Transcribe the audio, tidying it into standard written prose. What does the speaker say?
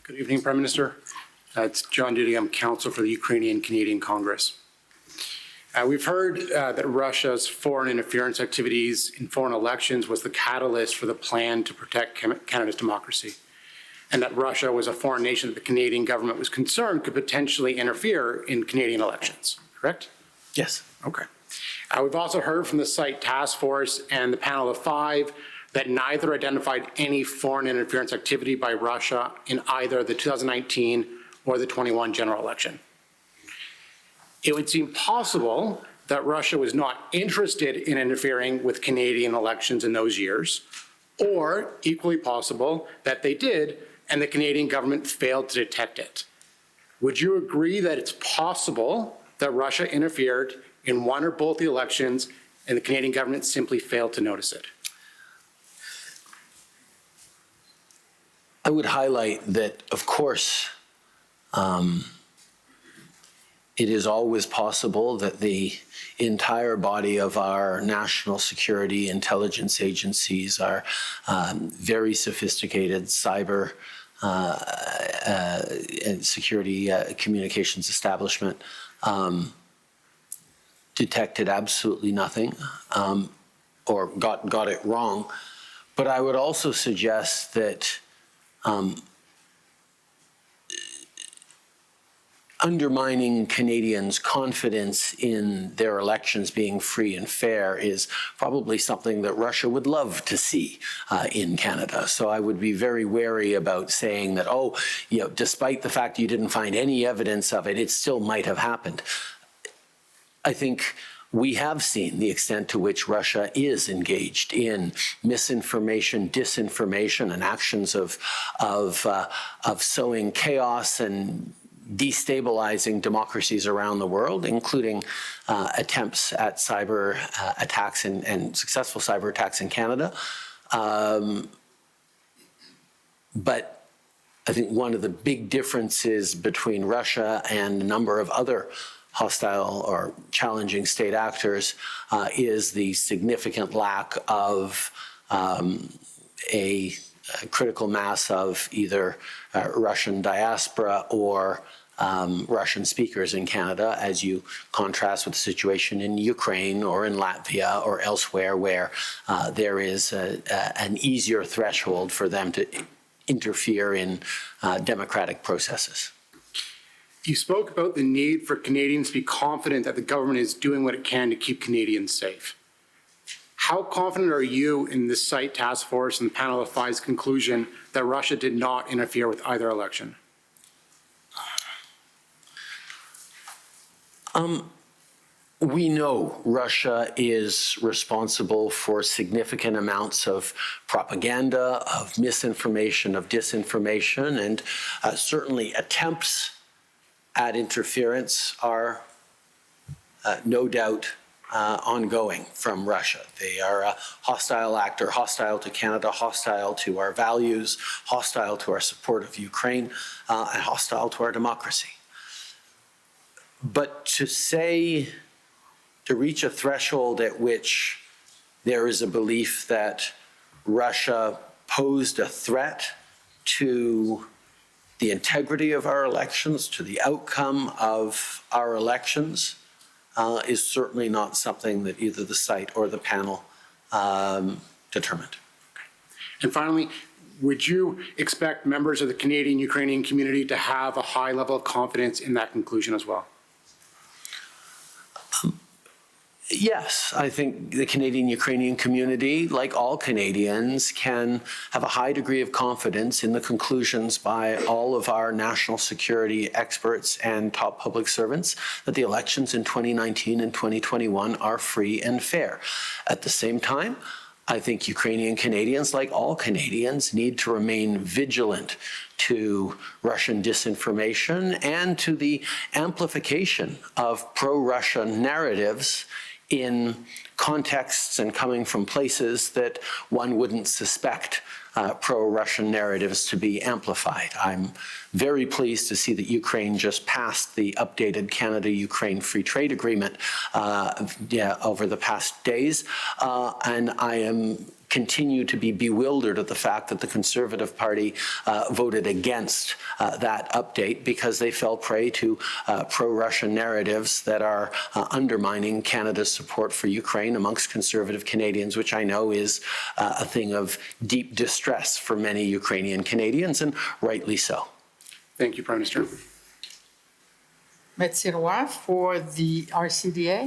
Good evening, Prime Minister. It's John Duty. I'm counsel for the Ukrainian-Canadian Congress. We've heard that Russia's foreign interference activities in foreign elections was the catalyst for the plan to protect Canada's democracy, and that Russia was a foreign nation that the Canadian government was concerned could potentially interfere in Canadian elections, correct? Yes. Okay. We've also heard from the site task force and the panel of 5 that neither identified any foreign interference activity by Russia in either the 2019 or the 21 general election. It would seem possible that Russia was not interested in interfering with Canadian elections in those years, or equally possible that they did and the Canadian government failed to detect it. Would you agree that it's possible that Russia interfered in one or both the elections and the Canadian government simply failed to notice it? I would highlight that, of course, it is always possible that the entire body of our national security intelligence agencies, our very sophisticated cyber and security communications establishment detected absolutely nothing or got it wrong. But I would also suggest that undermining Canadians' confidence in their elections being free and fair is probably something that Russia would love to see in Canada. So I would be very wary about saying that, oh, you know, despite the fact you didn't find any evidence of it, it still might have happened. I think we have seen the extent to which Russia is engaged in misinformation, disinformation, and actions of sowing chaos and destabilizing democracies around the world, including attempts at cyber attacks and successful cyber attacks in Canada. But I think one of the big differences between Russia and a number of other hostile or challenging state actors is the significant lack of a critical mass of either Russian diaspora or Russian speakers in Canada, as you contrast with the situation in Ukraine or in Latvia or elsewhere where there is an easier threshold for them to interfere in democratic processes. You spoke about the need for Canadians to be confident that the government is doing what it can to keep Canadians safe. How confident are you in the site task force and the panel of 5's conclusion that Russia did not interfere with either election? We know Russia is responsible for significant amounts of propaganda, of misinformation, of disinformation, and certainly attempts at interference are no doubt ongoing from Russia. They are a hostile actor, hostile to Canada, hostile to our values, hostile to our support of Ukraine, and hostile to our democracy. But to reach a threshold at which there is a belief that Russia posed a threat to the integrity of our elections, to the outcome of our elections, is certainly not something that either the site or the panel determined. And finally, would you expect members of the Canadian-Ukrainian community to have a high level of confidence in that conclusion as well? Yes, I think the Canadian-Ukrainian community, like all Canadians, can have a high degree of confidence in the conclusions by all of our national security experts and top public servants that the elections in 2019 and 2021 are free and fair. At the same time, I think Ukrainian Canadians, like all Canadians, need to remain vigilant to Russian disinformation and to the amplification of pro-Russian narratives in contexts and coming from places that one wouldn't suspect pro-Russian narratives to be amplified. I'm very pleased to see that Ukraine just passed the updated Canada-Ukraine Free Trade Agreement over the past days, and I am continue to be bewildered at the fact that the Conservative Party voted against that update because they fell prey to pro-Russian narratives that are undermining Canada's support for Ukraine amongst Conservative Canadians, which I know is a thing of deep distress for many Ukrainian Canadians, and rightly so. Thank you, Prime Minister. Metzirois for the RCDA.